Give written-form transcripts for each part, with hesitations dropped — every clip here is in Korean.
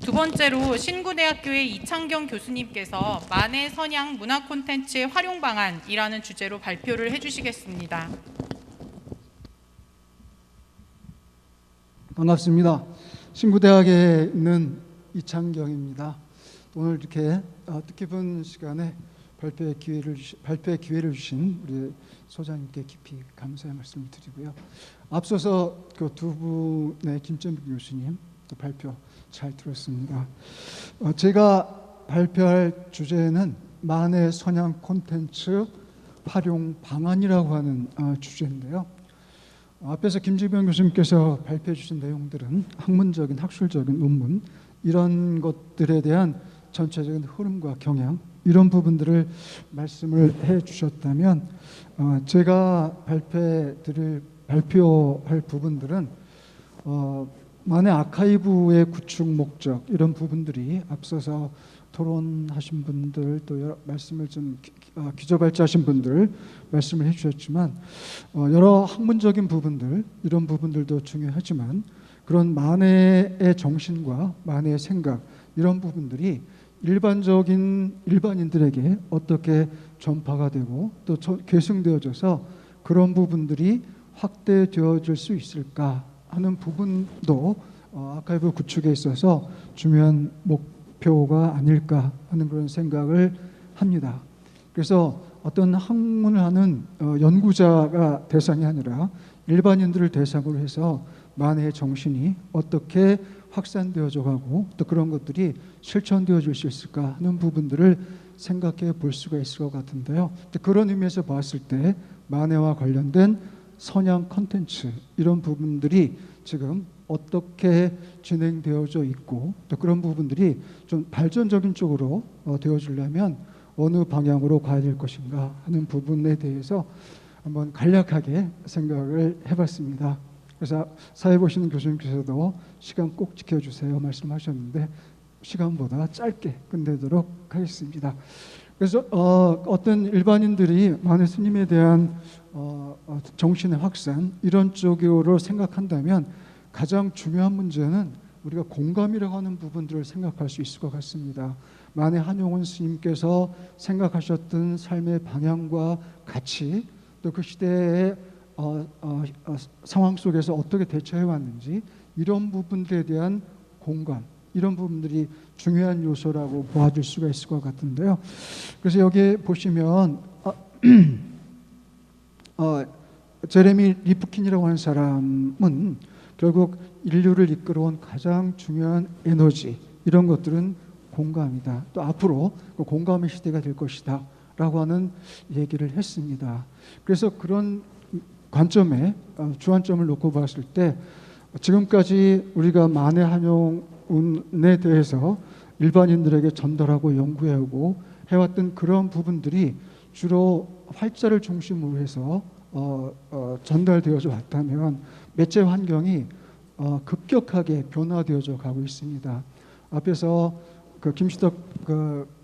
두 번째로 신구대학교의 이창경 교수님께서 만해 선양 문화 콘텐츠의 활용 방안이라는 주제로 발표를 해주시겠습니다. 반갑습니다. 신구대학에 있는 이창경입니다. 오늘 이렇게 뜻깊은 시간에 발표의 기회를 주신 우리 소장님께 깊이 감사의 말씀을 드리고요. 앞서서 그 두 분의 김정빈 교수님 또 발표 잘 들었습니다. 제가 발표할 주제는 만해 선양 콘텐츠 활용 방안이라고 하는 주제인데요. 앞에서 김지병 교수님께서 발표해 주신 내용들은 학문적인 학술적인 논문 이런 것들에 대한 전체적인 흐름과 경향 이런 부분들을 말씀을 해 주셨다면 제가 발표할 부분들은 만해 아카이브의 구축 목적 이런 부분들이 앞서서 토론하신 분들 또 여러 말씀을 좀 기저발제하신 분들 말씀을 해주셨지만 여러 학문적인 부분들 이런 부분들도 중요하지만 그런 만해의 정신과 만해의 생각 이런 부분들이 일반인들에게 어떻게 전파가 되고 또 계승되어져서 그런 부분들이 확대되어질 수 있을까 하는 부분도 아카이브 구축에 있어서 중요한 목표가 아닐까 하는 그런 생각을 합니다. 그래서 어떤 학문을 하는 연구자가 대상이 아니라 일반인들을 대상으로 해서 만해의 정신이 어떻게 확산되어져 가고 또 그런 것들이 실천되어질 수 있을까 하는 부분들을 생각해 볼 수가 있을 것 같은데요. 그런 의미에서 봤을 때 만해와 관련된 선양 콘텐츠 이런 부분들이 지금 어떻게 진행되어져 있고 또 그런 부분들이 좀 발전적인 쪽으로 되어지려면 어느 방향으로 가야 될 것인가 하는 부분에 대해서 한번 간략하게 생각을 해봤습니다. 그래서 사회 보시는 교수님께서도 시간 꼭 지켜주세요 말씀하셨는데 시간보다 짧게 끝내도록 하겠습니다. 그래서 어떤 일반인들이 만해 스님에 대한 정신의 확산 이런 쪽으로 생각한다면 가장 중요한 문제는 우리가 공감이라고 하는 부분들을 생각할 수 있을 것 같습니다. 만해 한용운 스님께서 생각하셨던 삶의 방향과 가치 또 그 시대의 상황 속에서 어떻게 대처해 왔는지 이런 부분들에 대한 공감 이런 부분들이 중요한 요소라고 보아줄 수가 있을 것 같은데요. 그래서 여기 보시면 제레미 리프킨이라고 하는 사람은 결국 인류를 이끌어온 가장 중요한 에너지 이런 것들은 공감이다. 또 앞으로 그 공감의 시대가 될 것이다 라고 하는 얘기를 했습니다. 그래서 그런 관점에 주안점을 놓고 봤을 때 지금까지 우리가 만해 한용운에 대해서 일반인들에게 전달하고 연구하고 해왔던 그런 부분들이 주로 활자를 중심으로 해서 전달되어져 왔다면 매체 환경이 급격하게 변화되어져 가고 있습니다. 앞에서 그 김시덕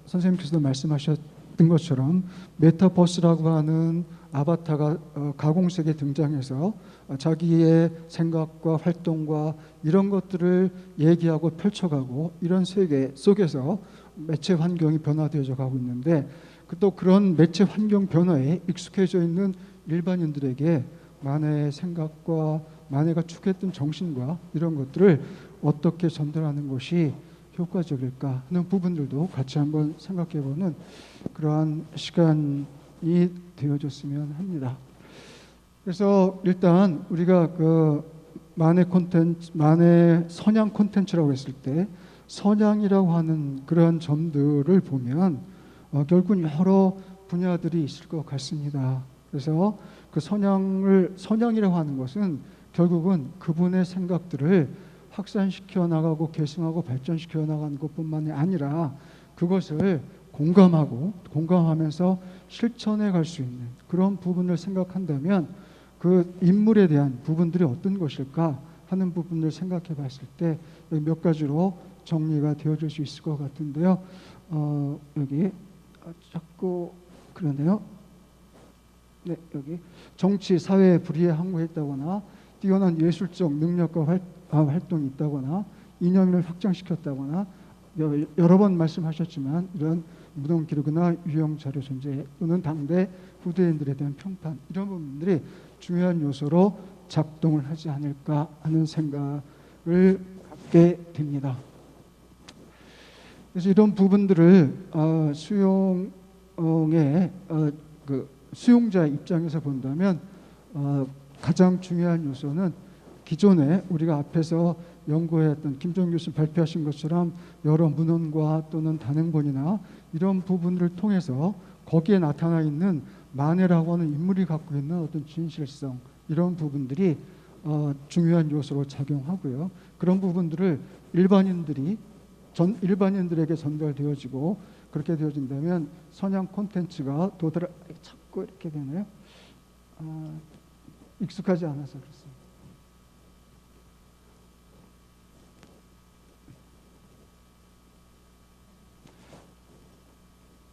선생님께서도 말씀하셨던 것처럼 메타버스라고 하는 아바타가 가공세계에 등장해서 자기의 생각과 활동과 이런 것들을 얘기하고 펼쳐가고 이런 세계 속에서 매체 환경이 변화되어져 가고 있는데 또 그런 매체 환경 변화에 익숙해져 있는 일반인들에게 만해의 생각과 만해가 추구했던 정신과 이런 것들을 어떻게 전달하는 것이 효과적일까 하는 부분들도 같이 한번 생각해보는 그러한 시간이 되어졌으면 합니다. 그래서 일단 우리가 그 만해 선양 콘텐츠라고 했을 때 선양이라고 하는 그런 점들을 보면 결국은 여러 분야들이 있을 것 같습니다. 그래서 그 선양이라고 하는 것은 결국은 그분의 생각들을 확산시켜 나가고 계승하고 발전시켜 나가는 것뿐만이 아니라 그것을 공감하면서 실천해 갈 수 있는 그런 부분을 생각한다면 그 인물에 대한 부분들이 어떤 것일까 하는 부분을 생각해 봤을 때 몇 가지로 정리가 되어질 수 있을 것 같은데요. 여기 자꾸 그러네요. 네, 여기 정치, 사회 불의에 항거했다거나 뛰어난 예술적 능력과 활동이 있다거나 이념을 확장시켰다거나 여러 번 말씀하셨지만 이런 무덤 기록이나 유형 자료 존재 또는 당대 후대인들에 대한 평판 이런 부분들이 중요한 요소로 작동을 하지 않을까 하는 생각을 갖게 됩니다. 그래서 이런 부분들을 수용자 입장에서 본다면 가장 중요한 요소는 기존에 우리가 앞에서 연구했던 김종 교수 발표하신 것처럼 여러 문헌과 또는 단행본이나 이런 부분들을 통해서 거기에 나타나 있는 만해라고 하는 인물이 갖고 있는 어떤 진실성 이런 부분들이 중요한 요소로 작용하고요. 그런 부분들을 일반인들에게 전달되어지고 그렇게 되어진다면 선양 콘텐츠가 자꾸 이렇게 되네요. 익숙하지 않아서 그렇습니다.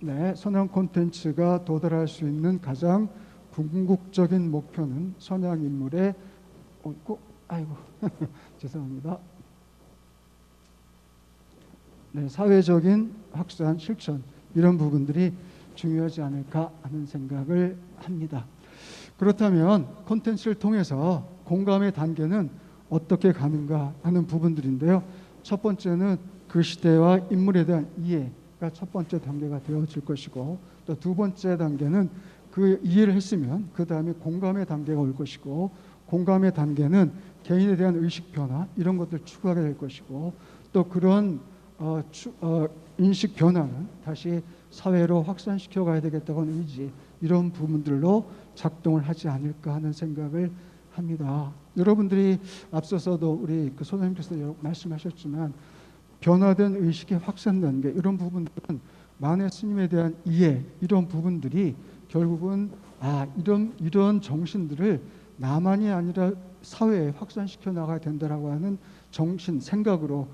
네, 선양 콘텐츠가 도달할 수 있는 가장 궁극적인 목표는 선양 인물의 죄송합니다. 네, 사회적인 확산, 실천 이런 부분들이 중요하지 않을까 하는 생각을 합니다. 그렇다면 콘텐츠를 통해서 공감의 단계는 어떻게 가는가 하는 부분들인데요. 첫 번째는 그 시대와 인물에 대한 이해가 첫 번째 단계가 되어질 것이고 또 두 번째 단계는 그 이해를 했으면 그 다음에 공감의 단계가 올 것이고 공감의 단계는 개인에 대한 의식 변화 이런 것들을 추구하게 될 것이고 또 그런 인식 변화는 다시 사회로 확산시켜 가야 되겠다고 하는 의지 이런 부분들로 작동을 하지 않을까 하는 생각을 합니다. 여러분들이 앞서서도 우리 소장님께서 말씀하셨지만 변화된 의식의 확산 단계 이런 부분들은 만해 스님에 대한 이해 이런 부분들이 결국은 이런 정신들을 나만이 아니라 사회에 확산시켜 나가야 된다라고 하는 정신 생각으로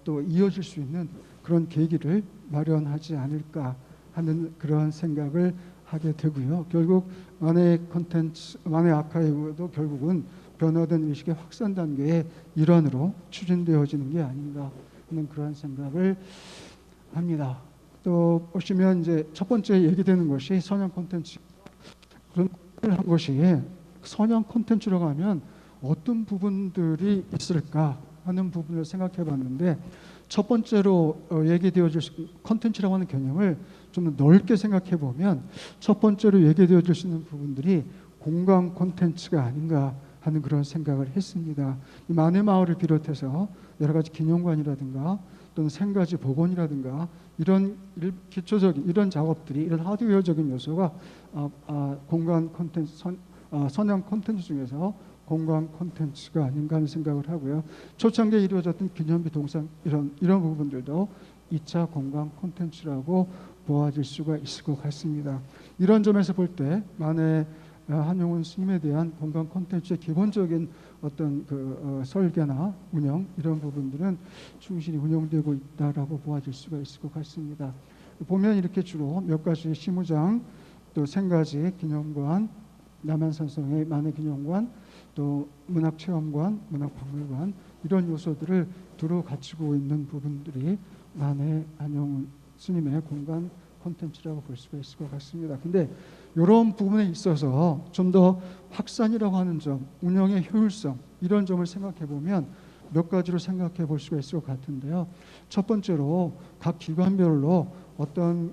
또 이어질 수 있는 그런 계기를 마련하지 않을까 하는 그런 생각을 하게 되고요. 결국 만해 콘텐츠, 만해 아카이브도 결국은 변화된 의식의 확산 단계의 일환으로 추진되어지는 게 아닌가 하는 그런 생각을 합니다. 또 보시면 이제 첫 번째 얘기되는 것이 선양 콘텐츠 그런 한 것이 선양 콘텐츠라고 하면 어떤 부분들이 있을까 하는 부분을 생각해 봤는데 첫 번째로 얘기되어질 콘텐츠라고 하는 개념을 좀 넓게 생각해 보면 첫 번째로 얘기되어질 수 있는 부분들이 공간 콘텐츠가 아닌가 하는 그런 생각을 했습니다. 이 만해 마을을 비롯해서 여러 가지 기념관이라든가 또는 생가지 복원이라든가 이런 기초적인 이런 작업들이 이런 하드웨어적인 요소가 공간 콘텐츠 선양 콘텐츠 중에서 공간 콘텐츠가 아닌가 하는 생각을 하고요. 초창기에 이루어졌던 기념비 동상 이런 부분들도 2차 공간 콘텐츠라고 보아질 수가 있을 것 같습니다. 이런 점에서 볼 때 만해 한용운 스님에 대한 공간 콘텐츠의 기본적인 어떤 설계나 운영 이런 부분들은 충실히 운영되고 있다라고 보아질 수가 있을 것 같습니다. 보면 이렇게 주로 몇 가지 시무장 또 생가지 기념관 남한산성의 만해 기념관 또 문학체험관 문학박물관 이런 요소들을 두루 갖추고 있는 부분들이 만해 한용운 스님의 공간 콘텐츠라고 볼 수가 있을 것 같습니다. 근데 이런 부분에 있어서 좀 더 확산이라고 하는 점, 운영의 효율성 이런 점을 생각해 보면 몇 가지로 생각해 볼 수가 있을 것 같은데요. 첫 번째로 각 기관별로 어떤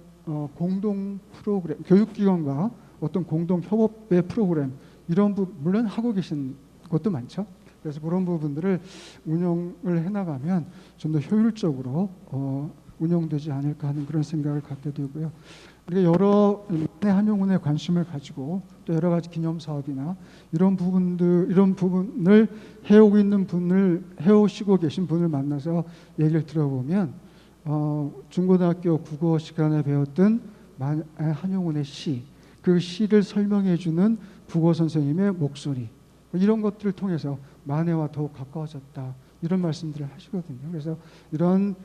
공동 프로그램, 교육기관과 어떤 공동 협업의 프로그램 이런 물론 하고 계신 것도 많죠. 그래서 그런 부분들을 운영을 해나가면 좀 더 효율적으로 운영되지 않을까 하는 그런 생각을 갖게 되고요. 우리가 여러 한용운에 관심을 가지고 또 여러 가지 기념 사업이나 이런 부분을 해오시고 계신 분을 만나서 얘기를 들어보면 중고등학교 국어 시간에 배웠던 한용운의 시, 그 시를 설명해주는 국어 선생님의 목소리 이런 것들을 통해서 만해와 더욱 가까워졌다 이런 말씀들을 하시거든요. 그래서 이런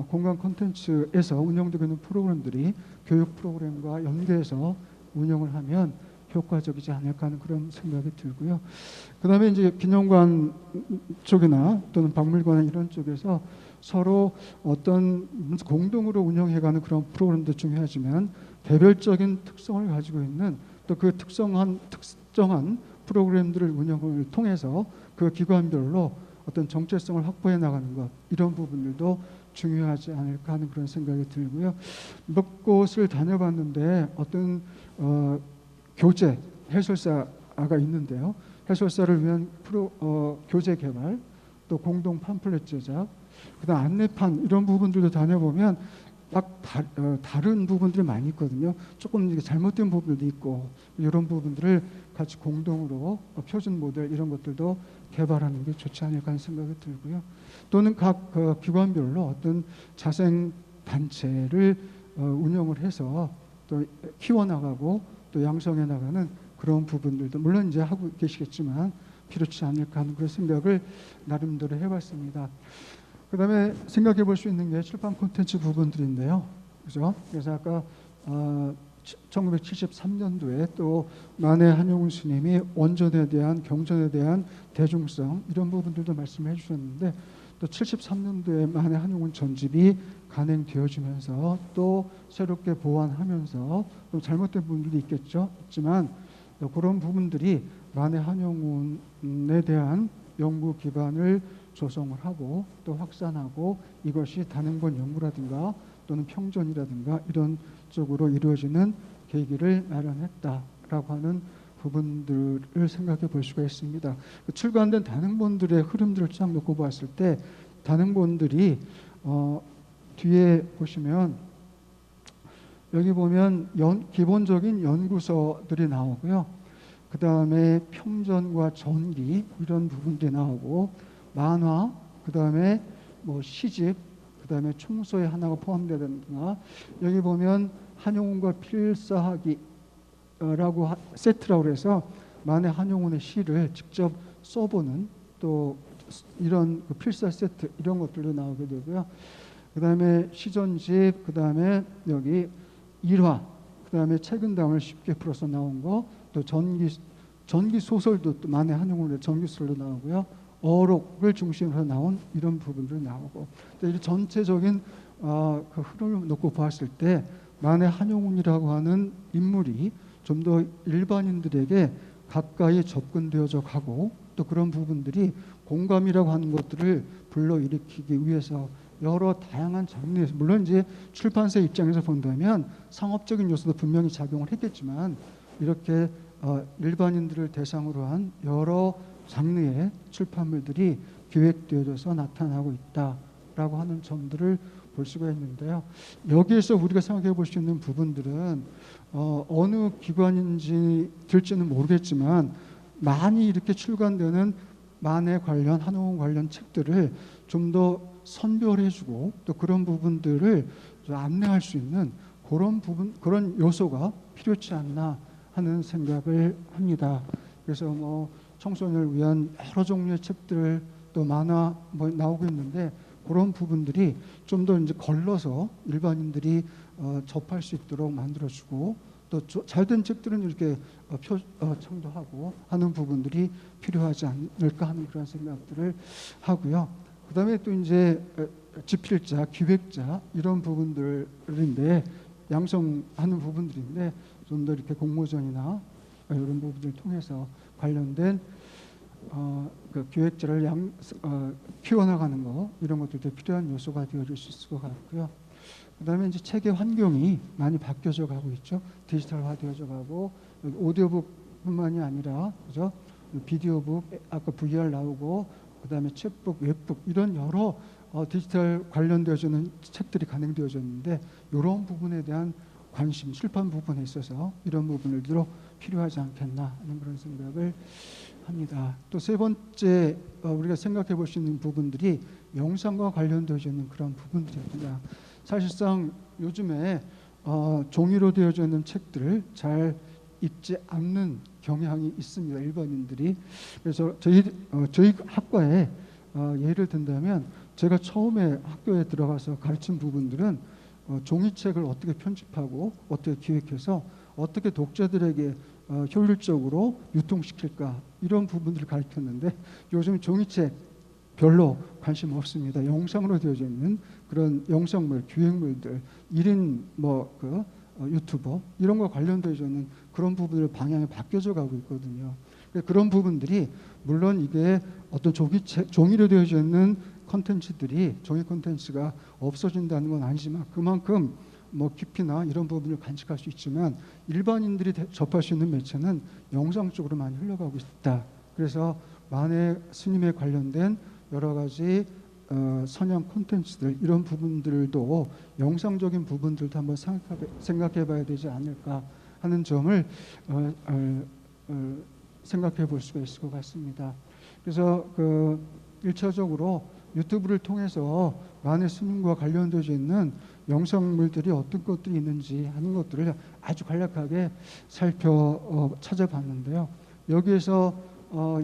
공간 콘텐츠에서 운영되고 있는 프로그램들이 교육 프로그램과 연계해서 운영을 하면 효과적이지 않을까 하는 그런 생각이 들고요. 그다음에 이제 기념관 쪽이나 또는 박물관 이런 쪽에서 서로 어떤 공동으로 운영해가는 그런 프로그램도 중요하지만 개별적인 특성을 가지고 있는 또 그 특정한 프로그램들을 운영을 통해서 그 기관별로 어떤 정체성을 확보해 나가는 것, 이런 부분들도 중요하지 않을까 하는 그런 생각이 들고요. 몇 곳을 다녀봤는데 어떤 교재 해설사가 있는데요. 해설사를 위한 교재 개발, 또 공동 팜플렛 제작, 그다음 안내판 이런 부분들도 다녀보면 다른 부분들이 많이 있거든요. 조금 잘못된 부분들도 있고 이런 부분들을 같이 공동으로 표준 모델 이런 것들도 개발하는 게 좋지 않을까 하는 생각이 들고요. 또는 각 기관별로 어떤 자생 단체를 운영을 해서 또 키워나가고 또 양성해 나가는 그런 부분들도 물론 이제 하고 계시겠지만 필요치 않을까 하는 그런 생각을 나름대로 해봤습니다. 그다음에 생각해 볼 수 있는 게 출판 콘텐츠 부분들인데요. 그죠? 그래서 아까 1973년도에 또 만해 한용운 스님이 원전에 대한 경전에 대한 대중성 이런 부분들도 말씀해 주셨는데 또 73년도에 만해 한용운 전집이 간행되어지면서 또 새롭게 보완하면서 또 잘못된 부분들이 있지만 그런 부분들이 만해 한용운에 대한 연구 기반을 조성을 하고 또 확산하고 이것이 단행본 연구라든가 또는 평전이라든가 이런 쪽으로 이루어지는 계기를 마련했다라고 하는 부분들을 생각해 볼 수가 있습니다. 출간된 단행본들의 흐름들을 쫙 놓고 봤을 때 단행본들이 뒤에 보시면 여기 보면 기본적인 연구서들이 나오고요. 그 다음에 평전과 전기 이런 부분들이 나오고 만화, 그 다음에 뭐 시집, 그 다음에 총소의 하나가 포함되든가 여기 보면 한용운과 필사하기라고 세트라고 해서 만해 한용운의 시를 직접 써보는 또 이런 필사 세트 이런 것들도 나오게 되고요. 그 다음에 시전집, 그 다음에 여기 일화, 그 다음에 책은담을 쉽게 풀어서 나온 거, 또 전기 소설도 또 만해 한용운의 전기 소설도 나오고요. 어록을 중심으로 나온 이런 부분들이 나오고 이 전체적인 그 흐름을 놓고 봤을 때 만해 한용운이라고 하는 인물이 좀 더 일반인들에게 가까이 접근되어져 가고 또 그런 부분들이 공감이라고 하는 것들을 불러일으키기 위해서 여러 다양한 장르에서 물론 이제 출판사 입장에서 본다면 상업적인 요소도 분명히 작용을 했겠지만 이렇게 일반인들을 대상으로 한 여러 장르의 출판물들이 기획되어져서 나타나고 있다라고 하는 점들을 볼 수가 있는데요. 여기에서 우리가 생각해 볼 수 있는 부분들은 어느 기관인지 들지는 모르겠지만 많이 이렇게 출간되는 만해 관련 한용운 관련 책들을 좀 더 선별해주고 또 그런 부분들을 안내할 수 있는 그런 요소가 필요치 않나 하는 생각을 합니다. 그래서 뭐 청소년을 위한 여러 종류의 책들 또 만화 뭐 나오고 있는데 그런 부분들이 좀 더 이제 걸러서 일반인들이 접할 수 있도록 만들어주고 또 잘된 책들은 이렇게 청도하고 하는 부분들이 필요하지 않을까 하는 그런 생각들을 하고요. 그다음에 또 이제 집필자, 기획자 이런 부분들인데 양성하는 부분들인데 좀 더 이렇게 공모전이나 이런 부분들을 통해서 관련된 그 기획자를 키워나가는 거 이런 것들도 필요한 요소가 되어질 수 있을 것 같고요. 그다음에 이제 책의 환경이 많이 바뀌어져 가고 있죠. 디지털화되어져 가고 오디오북뿐만이 아니라 그죠? 비디오북 아까 VR 나오고 그다음에 책북, 웹북 이런 여러 디지털 관련되어지는 책들이 간행되어졌는데 이런 부분에 대한 관심, 출판 부분에 있어서 이런 부분들도 필요하지 않겠나 하는 그런 생각을 합니다. 또 세 번째 우리가 생각해 볼 수 있는 부분들이 영상과 관련되어져 있는 그런 부분들입니다. 사실상 요즘에 종이로 되어져 있는 책들을 잘 읽지 않는 경향이 있습니다. 일반인들이. 그래서 저희 학과에 예를 든다면 제가 처음에 학교에 들어가서 가르친 부분들은 종이책을 어떻게 편집하고 어떻게 기획해서 어떻게 독자들에게 효율적으로 유통시킬까 이런 부분들을 가르쳤는데 요즘 종이책 별로 관심 없습니다. 영상으로 되어져 있는 그런 영상물, 기획물들, 1인 유튜버 이런 거 관련되어져 있는 그런 부분들 방향이 바뀌어져 가고 있거든요. 그런 부분들이 물론 이게 어떤 종이로 되어져 있는 컨텐츠들이 종이 컨텐츠가 없어진다는 건 아니지만 그만큼 깊이나 이런 부분을 간직할 수 있지만 일반인들이 접할 수 있는 매체는 영상 쪽으로 많이 흘러가고 있다. 그래서 만해 스님에 관련된 여러 가지 선양 콘텐츠들 이런 부분들도 영상적인 부분들도 한번 생각해 봐야 되지 않을까 하는 점을 생각해 볼 수가 있을 것 같습니다. 그래서 1차적으로 유튜브를 통해서 만해 스님과 관련되어 있는 영상물들이 어떤 것들이 있는지 하는 것들을 아주 간략하게 찾아봤는데요. 여기에서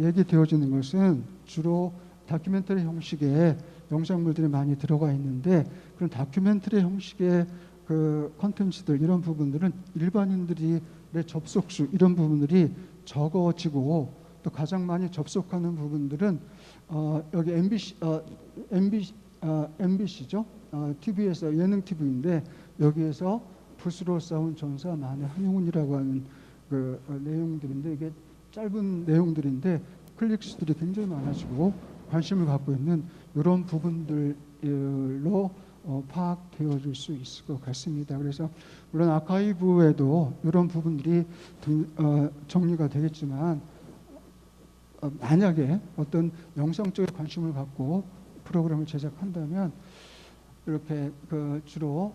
얘기되어지는 것은 주로 다큐멘터리 형식의 영상물들이 많이 들어가 있는데 그런 다큐멘터리 형식의 컨텐츠들 이런 부분들은 일반인들의 접속수 이런 부분들이 적어지고 또 가장 많이 접속하는 부분들은 여기 MBC죠. TV에서 예능 TV인데 여기에서 붓으로 싸운 전사 만해 한용운이라고 하는 내용들인데 이게 짧은 내용들인데 클릭수들이 굉장히 많아지고 관심을 갖고 있는 이런 부분들로 파악되어질 수 있을 것 같습니다. 그래서 물론 아카이브에도 이런 부분들이 정리가 되겠지만 만약에 어떤 영상 쪽에 관심을 갖고 프로그램을 제작한다면 이렇게 주로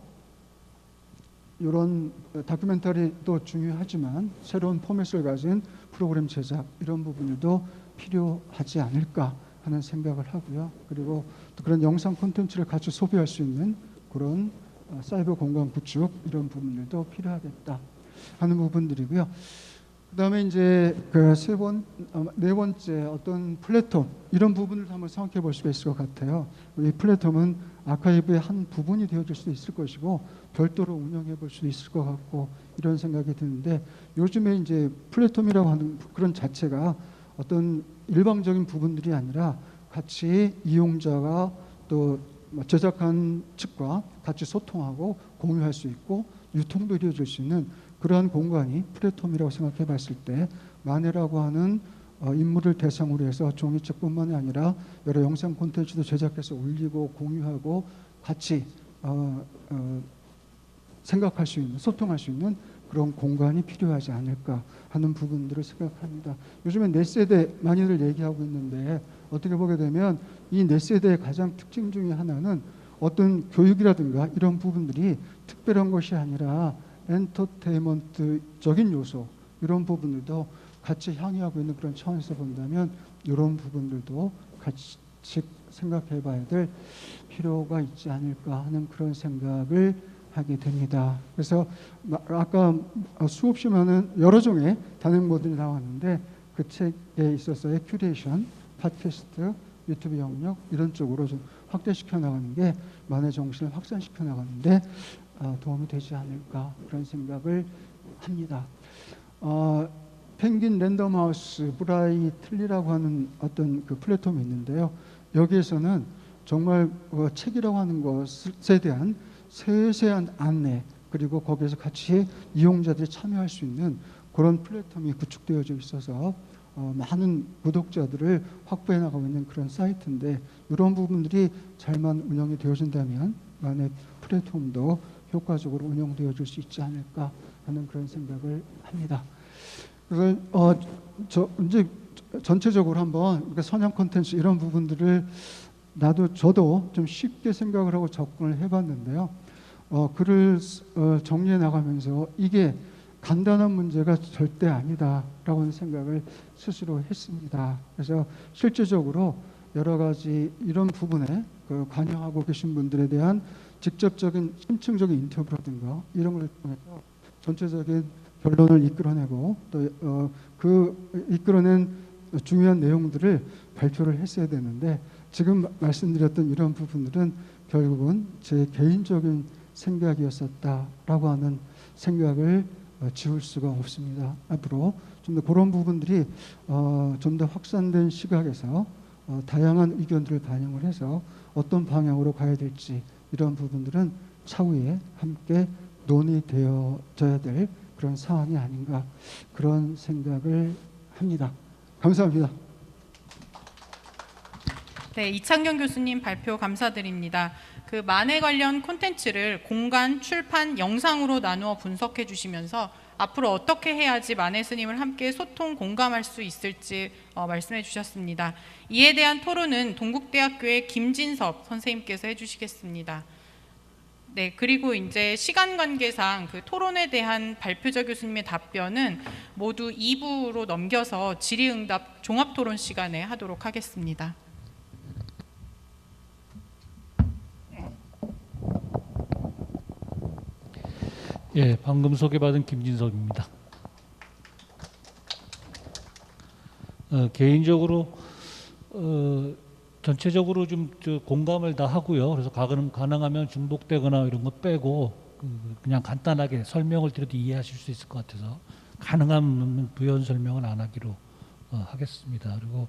이런 다큐멘터리도 중요하지만 새로운 포맷을 가진 프로그램 제작 이런 부분들도 필요하지 않을까 하는 생각을 하고요. 그리고 또 그런 영상 콘텐츠를 같이 소비할 수 있는 그런 사이버 공간 구축 이런 부분들도 필요하겠다 하는 부분들이고요. 그다음에 이제 네 번째 어떤 플랫폼 이런 부분을 한번 생각해 볼 수가 있을 것 같아요. 이 플랫폼은 아카이브의 한 부분이 되어질 수도 있을 것이고 별도로 운영해 볼 수도 있을 것 같고 이런 생각이 드는데 요즘에 이제 플랫폼이라고 하는 그런 자체가 어떤 일방적인 부분들이 아니라 같이 이용자가 또 제작한 측과 같이 소통하고 공유할 수 있고 유통도 이루어질 수 있는 그러한 공간이 플랫폼이라고 생각해 봤을 때 만해라고 하는 인물을 대상으로 해서 종이책뿐만이 아니라 여러 영상 콘텐츠도 제작해서 올리고 공유하고 같이 생각할 수 있는 소통할 수 있는 그런 공간이 필요하지 않을까 하는 부분들을 생각합니다. 요즘에 네 세대 많이들 얘기하고 있는데 어떻게 보게 되면 이 네 세대의 가장 특징 중에 하나는 어떤 교육이라든가 이런 부분들이 특별한 것이 아니라 엔터테인먼트적인 요소 이런 부분들도 같이 향유하고 있는 그런 차원에서 본다면 이런 부분들도 같이 생각해 봐야 될 필요가 있지 않을까 하는 그런 생각을 하게 됩니다. 그래서 아까 수없이 많은 여러 종의 단행 모델이 나왔는데 그 책에 있어서의 큐레이션, 팟캐스트, 유튜브 영역 이런 쪽으로 좀 확대시켜 나가는 게 만해 정신을 확산시켜 나가는데 도움이 되지 않을까 그런 생각을 합니다. 펭귄 랜덤하우스 브라이틀리라고 하는 어떤 그 플랫폼이 있는데요. 여기에서는 정말 책이라고 하는 것에 대한 세세한 안내 그리고 거기에서 같이 이용자들이 참여할 수 있는 그런 플랫폼이 구축되어져 있어서 많은 구독자들을 확보해 나가고 있는 그런 사이트인데 이런 부분들이 잘만 운영이 되어진다면 만의 플랫폼도 효과적으로 운영되어질 수 있지 않을까 하는 그런 생각을 합니다. 그래서 이제 전체적으로 한번 선양 콘텐츠 이런 부분들을 저도 좀 쉽게 생각을 하고 접근을 해봤는데요. 글을 정리해 나가면서 이게 간단한 문제가 절대 아니다라고 하는 생각을 스스로 했습니다. 그래서 실제적으로 여러 가지 이런 부분에 관여하고 계신 분들에 대한 직접적인 심층적인 인터뷰라든가 이런 걸 통해서 전체적인 결론을 이끌어내고 또 이끌어낸 중요한 내용들을 발표를 했어야 되는데 지금 말씀드렸던 이런 부분들은 결국은 제 개인적인 생각이었었다라고 하는 생각을 지울 수가 없습니다. 앞으로 좀 더 그런 부분들이 좀 더 확산된 시각에서 다양한 의견들을 반영을 해서 어떤 방향으로 가야 될지 이런 부분들은 차후에 함께 논의되어져야 될 그런 상황이 아닌가 그런 생각을 합니다. 감사합니다. 네, 이창경 교수님 발표 감사드립니다. 그 만해 관련 콘텐츠를 공간, 출판, 영상으로 나누어 분석해 주시면서 앞으로 어떻게 해야지 만해 스님을 함께 소통, 공감할 수 있을지 말씀해 주셨습니다. 이에 대한 토론은 동국대학교의 김진섭 선생님께서 해주시겠습니다. 네, 그리고 이제 시간 관계상 그 토론에 대한 발표자 교수님의 답변은 모두 2부로 넘겨서 질의응답 종합토론 시간에 하도록 하겠습니다. 예, 방금 소개받은 김진섭입니다. 개인적으로 전체적으로 좀 공감을 다 하고요. 그래서 가능하면 중복되거나 이런 거 빼고 그냥 간단하게 설명을 드려도 이해하실 수 있을 것 같아서 가능하면 부연 설명은 안 하기로 하겠습니다. 그리고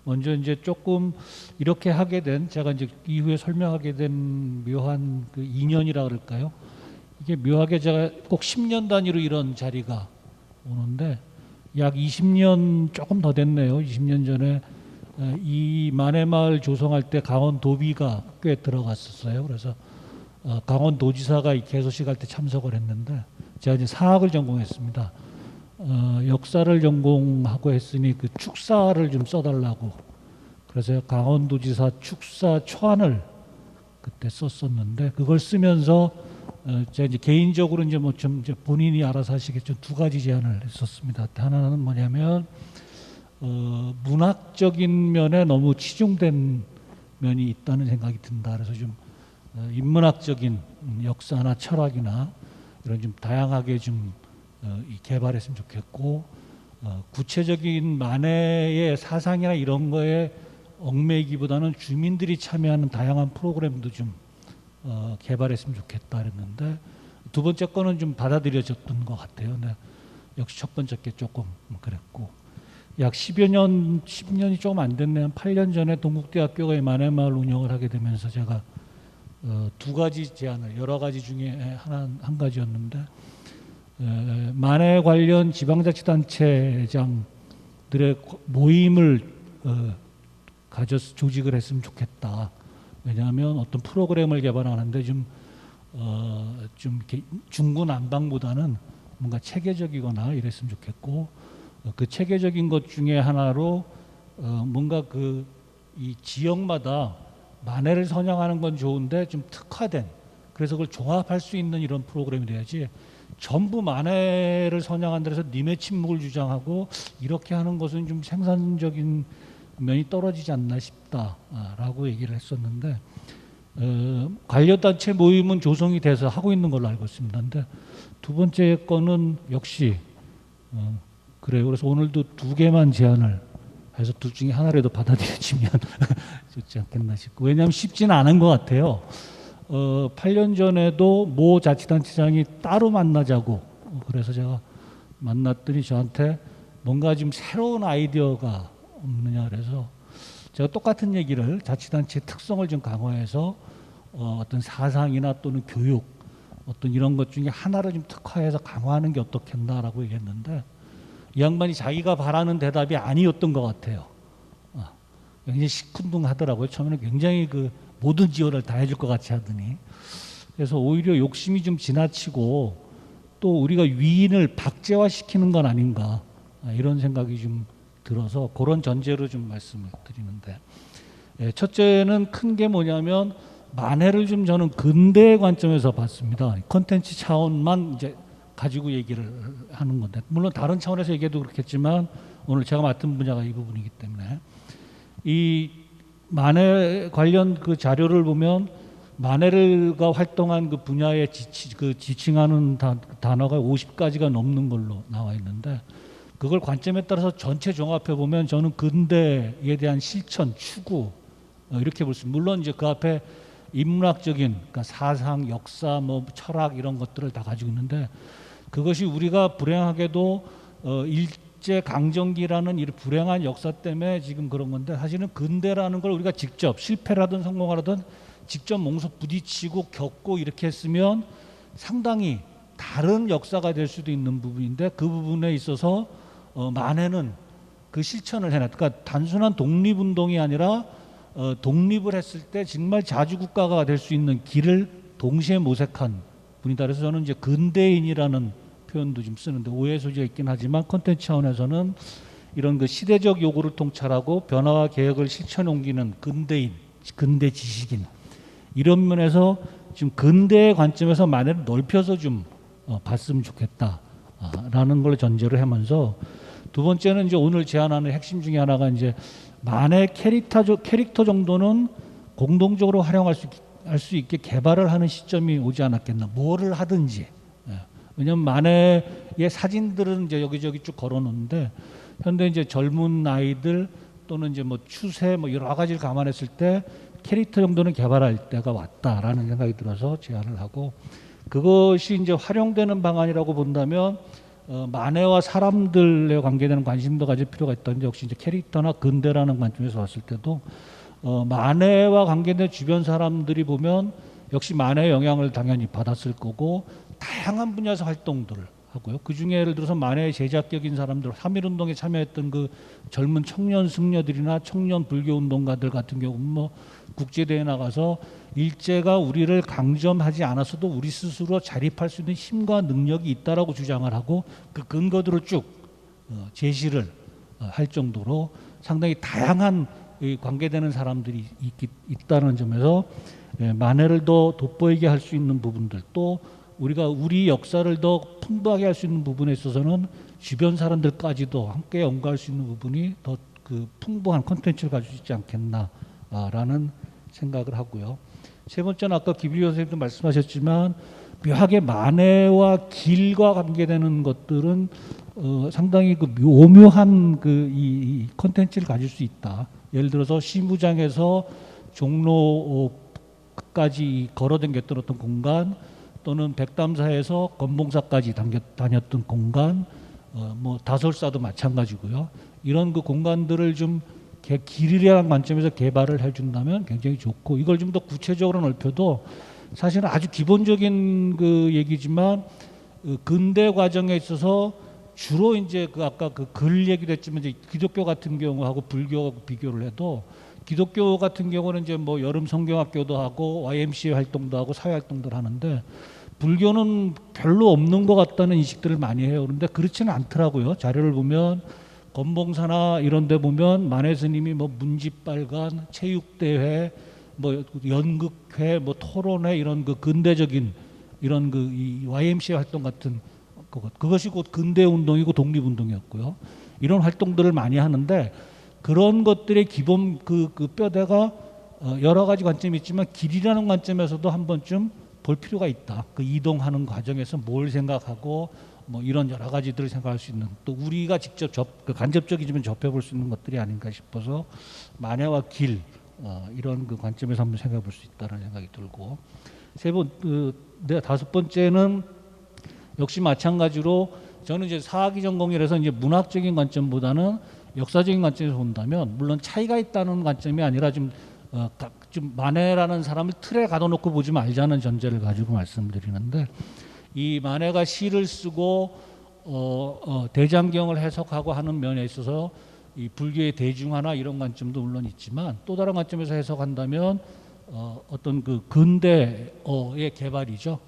먼저 이제 조금 이렇게 하게 된 제가 이제 이후에 설명하게 된 묘한 그 인연이라 그럴까요? 이게 묘하게 제가 꼭 10년 단위로 이런 자리가 오는데 약 20년 조금 더 됐네요. 20년 전에 이 만해마을 조성할 때 강원도비가 꽤 들어갔었어요. 그래서 강원도지사가 이 개소식 할 때 참석을 했는데 제가 이제 사학을 전공했습니다. 역사를 전공하고 했으니 그 축사를 좀 써달라고 그래서 강원도지사 축사 초안을 그때 썼었는데 그걸 쓰면서 제가 이제 개인적으로 이제 뭐 좀 본인이 알아서 하시겠죠. 두 가지 제안을 했었습니다. 하나는 뭐냐면 문학적인 면에 너무 치중된 면이 있다는 생각이 든다. 그래서 좀 인문학적인 역사나 철학이나 이런 좀 다양하게 좀 개발했으면 좋겠고 구체적인 만해의 사상이나 이런 거에 얽매이기보다는 주민들이 참여하는 다양한 프로그램도 좀 개발했으면 좋겠다 그랬는데 두 번째 거는 좀 받아들여졌던 것 같아요. 근데 역시 첫 번째 게 조금 그랬고 약 10년이 조금 안 됐네요. 한 8년 전에 동국대학교가 이 만해마을 운영을 하게 되면서 제가 두 가지 제안을 여러 가지 중에 한 가지였는데 만해 관련 지방자치단체장들의 모임을 조직을 했으면 좋겠다. 왜냐하면 어떤 프로그램을 개발하는데 좀 이렇게 중구난방보다는 뭔가 체계적이거나 이랬으면 좋겠고 그 체계적인 것 중에 하나로 뭔가 이 지역마다 만해를 선양하는 건 좋은데 좀 특화된 그래서 그걸 종합할 수 있는 이런 프로그램이 돼야지 전부 만해를 선양한다 해서 님의 침묵을 주장하고 이렇게 하는 것은 좀 생산적인 면이 떨어지지 않나 싶다라고 얘기를 했었는데 관련단체 모임은 조성이 돼서 하고 있는 걸로 알고 있습니다. 근데 두 번째 거는 역시 그래요. 그래서 오늘도 두 개만 제안을 해서 둘 중에 하나라도 받아들여지면 좋지 않겠나 싶고 왜냐하면 쉽지는 않은 것 같아요. 8년 전에도 모 자치단체장이 따로 만나자고 그래서 제가 만났더니 저한테 뭔가 좀 새로운 아이디어가 없느냐 그래서 제가 똑같은 얘기를 자치단체 특성을 좀 강화해서 어떤 사상이나 또는 교육 어떤 이런 것 중에 하나를 좀 특화해서 강화하는 게 어떻겠나라고 얘기했는데 이 양반이 자기가 바라는 대답이 아니었던 것 같아요. 굉장히 시큰둥하더라고요. 처음에는 굉장히 그 모든 지원을 다 해줄 것 같이 하더니 그래서 오히려 욕심이 좀 지나치고 또 우리가 위인을 박제화시키는 건 아닌가 이런 생각이 좀 들어서 그런 전제로 좀 말씀을 드리는데 첫째는 큰 게 뭐냐면 만해를 좀 저는 근대의 관점에서 봤습니다. 컨텐츠 차원만 이제 가지고 얘기를 하는 건데 물론 다른 차원에서 얘기해도 그렇겠지만 오늘 제가 맡은 분야가 이 부분이기 때문에 이 만해 관련 그 자료를 보면 만해가 활동한 그 분야에 지칭하는 단어가 50가지가 넘는 걸로 나와 있는데 그걸 관점에 따라서 전체 종합해 보면 저는 근대에 대한 실천, 추구 이렇게 볼 수 있습니다. 물론 이제 그 앞에 인문학적인 그러니까 사상, 역사, 뭐 철학 이런 것들을 다 가지고 있는데 그것이 우리가 불행하게도 일제 강점기라는 이 불행한 역사 때문에 지금 그런 건데, 사실은 근대라는 걸 우리가 직접 실패라든 성공하든 직접 몸소 부딪히고 겪고 이렇게 했으면 상당히 다른 역사가 될 수도 있는 부분인데, 그 부분에 있어서 만해는 그 실천을 해놨다. 그러니까 단순한 독립운동이 아니라 독립을 했을 때 정말 자주국가가 될 수 있는 길을 동시에 모색한 분이다. 그래서 저는 이제 근대인이라는 표현도 좀 쓰는데 오해 소지가 있긴 하지만 콘텐츠 차원에서는 이런 그 시대적 요구를 통찰하고 변화와 개혁을 실천에 옮기는 근대인, 근대 지식인, 이런 면에서 지금 근대의 관점에서 만해를 넓혀서 좀 봤으면 좋겠다라는 걸 전제로 하면서, 두 번째는 이제 오늘 제안하는 핵심 중에 하나가 이제 만해 캐릭터 정도는 공동적으로 활용할 수 있게 개발을 하는 시점이 오지 않았겠나. 뭐를 하든지. 왜냐하면 만해의 사진들은 이제 여기저기 쭉 걸어놓는데, 현대 이제 젊은 아이들 또는 이제 뭐 추세 뭐 여러 가지를 감안했을 때 캐릭터 정도는 개발할 때가 왔다라는 생각이 들어서 제안을 하고, 그것이 이제 활용되는 방안이라고 본다면 만해와 사람들에 관계되는 관심도 가질 필요가 있다는데, 역시 이제 캐릭터나 근대라는 관점에서 봤을 때도 만해와 관계된 주변 사람들이 보면 역시 만해의 영향을 당연히 받았을 거고, 다양한 분야에서 활동들을 하고요. 그 중에 예를 들어서 만해의 제작격인 사람들, 3.1운동에 참여했던 그 젊은 청년 승려들이나 청년 불교 운동가들 같은 경우는 뭐 국제대회에 나가서 일제가 우리를 강점하지 않았어도 우리 스스로 자립할 수 있는 힘과 능력이 있다라고 주장을 하고, 그 근거들을 쭉 제시를 할 정도로 상당히 다양한 관계되는 사람들이 있다는 점에서 만해를 더 돋보이게 할 수 있는 부분들, 또 우리가 우리 역사를 더 풍부하게 할 수 있는 부분에 있어서는 주변 사람들까지도 함께 연구할 수 있는 부분이 더 그 풍부한 콘텐츠를 가지고 있지 않겠나라는 생각을 하고요. 세 번째는 아까 김일효 선생님도 말씀하셨지만 묘하게 만해와 길과 관계되는 것들은 상당히 그 오묘한 그 이 콘텐츠를 가질 수 있다. 예를 들어서 시무장에서 종로까지 걸어다녔던 어떤 공간, 또는 백담사에서 건봉사까지 다녔던 공간, 뭐 다솔사도 마찬가지고요. 이런 그 공간들을 좀 길이라는 관점에서 개발을 해준다면 굉장히 좋고, 이걸 좀 더 구체적으로 넓혀도 사실은 아주 기본적인 그 얘기지만 근대 과정에 있어서 주로 이제 그 아까 그 글 얘기도 했지만 이제 기독교 같은 경우하고 불교하고 비교를 해도, 기독교 같은 경우는 이제 뭐 여름 성경학교도 하고 YMCA 활동도 하고 사회 활동도 하는데, 불교는 별로 없는 것 같다는 인식들을 많이 해요. 그런데 그렇지는 않더라고요. 자료를 보면 건봉사나 이런 데 보면 만해 스님이 뭐 문집발간, 체육대회, 뭐 연극회, 뭐 토론회, 이런 그 근대적인 이런 그 이 YMCA 활동 같은 그것이 곧 근대 운동이고 독립 운동이었고요. 이런 활동들을 많이 하는데, 그런 것들의 기본 그 뼈대가 여러 가지 관점이 있지만 길이라는 관점에서도 한 번쯤 볼 필요가 있다. 그 이동하는 과정에서 뭘 생각하고 뭐 이런 여러 가지들을 생각할 수 있는, 또 우리가 직접 그 간접적이지만 접해볼 수 있는 것들이 아닌가 싶어서 만해와 길 이런 그 관점에서 한번 생각해볼 수 있다는 생각이 들고, 다섯 번째는 역시 마찬가지로 저는 이제 사학위 전공이라서 이제 문학적인 관점보다는 역사적인 관점에서 본다면, 물론 차이가 있다는 관점이 아니라 좀 만해라는 사람을 틀에 가둬놓고 보지 말자는 전제를 가지고 말씀드리는데, 이 만해가 시를 쓰고 대장경을 해석하고 하는 면에 있어서 이 불교의 대중화나 이런 관점도 물론 있지만, 또 다른 관점에서 해석한다면 어떤 그 근대어의 개발이죠.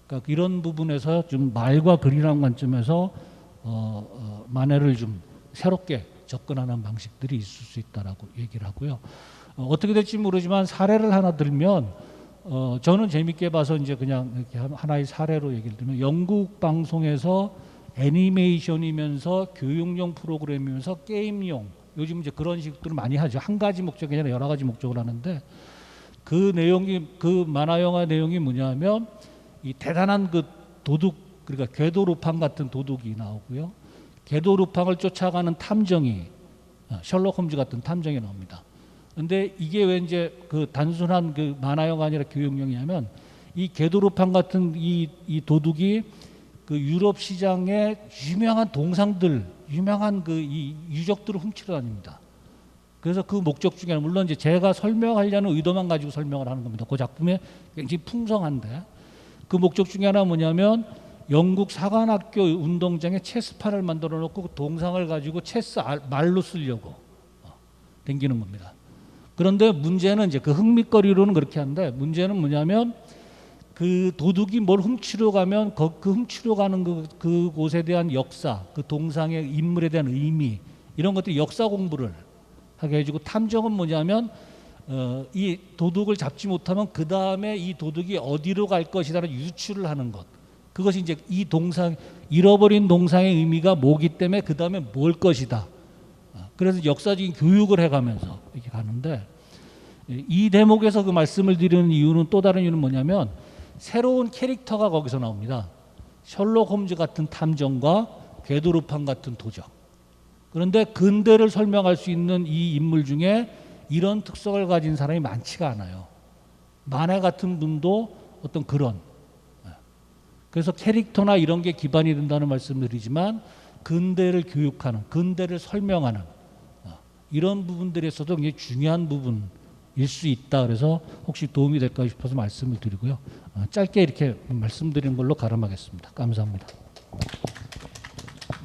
그러니까 이런 부분에서 좀 말과 글이라는 관점에서 만해를 좀 새롭게 접근하는 방식들이 있을 수 있다라고 얘기를 하고요. 어떻게 될지 모르지만 사례를 하나 들면, 저는 재밌게 봐서 이제 그냥 이렇게 하나의 사례로 얘기를 들면, 영국 방송에서 애니메이션이면서 교육용 프로그램이면서 게임용, 요즘 이제 그런 식들을 많이 하죠. 한 가지 목적이 아니라 여러 가지 목적을 하는데, 그 내용이, 그 만화 영화 내용이 뭐냐면 이 대단한 그 도둑, 그러니까 궤도루팡 같은 도둑이 나오고요. 궤도루팡을 쫓아가는 탐정이, 셜록 홈즈 같은 탐정이 나옵니다. 근데 이게 왜 이제 그 단순한 그 만화 영화 아니라 교육용이냐면, 이 궤도루팡 같은 이 도둑이 그 유럽 시장의 유명한 동상들, 유명한 그 이 유적들을 훔치러 다닙니다. 그래서 그 목적 중에 하나, 물론 이제 제가 설명하려는 의도만 가지고 설명을 하는 겁니다. 그 작품에 굉장히 풍성한데 그 목적 중에 하나 뭐냐면 영국 사관학교 운동장에 체스판을 만들어 놓고 그 동상을 가지고 말로 쓰려고 댕기는 겁니다. 그런데 문제는 이제 그 흥미거리로는 그렇게 하는데 문제는 뭐냐면 그 도둑이 뭘 훔치러 가면 그 훔치러 가는 그 곳에 대한 역사, 그 동상의 인물에 대한 의미 이런 것들 역사 공부를 하게 해주고 탐정은 뭐냐면 이 도둑을 잡지 못하면 그 다음에 이 도둑이 어디로 갈 것이라는 유추를 하는 것. 그것이 이제 이 동상 잃어버린 동상의 의미가 뭐기 때문에 그 다음에 뭘 것이다. 그래서 역사적인 교육을 해가면서 이렇게 가는데 이 대목에서 그 말씀을 드리는 이유는 또 다른 이유는 뭐냐면 새로운 캐릭터가 거기서 나옵니다. 셜록 홈즈 같은 탐정과 괴도르판 같은 도적. 그런데 근대를 설명할 수 있는 이 인물 중에 이런 특성을 가진 사람이 많지가 않아요. 만해 같은 분도 어떤 그런. 그래서 캐릭터나 이런 게 기반이 된다는 말씀을 드리지만 근대를 교육하는, 근대를 설명하는 이런 부분들에서도 굉장히 중요한 부분일 수 있다. 그래서 혹시 도움이 될까 싶어서 말씀을 드리고요. 짧게 이렇게 말씀드리는 걸로 가름하겠습니다. 감사합니다.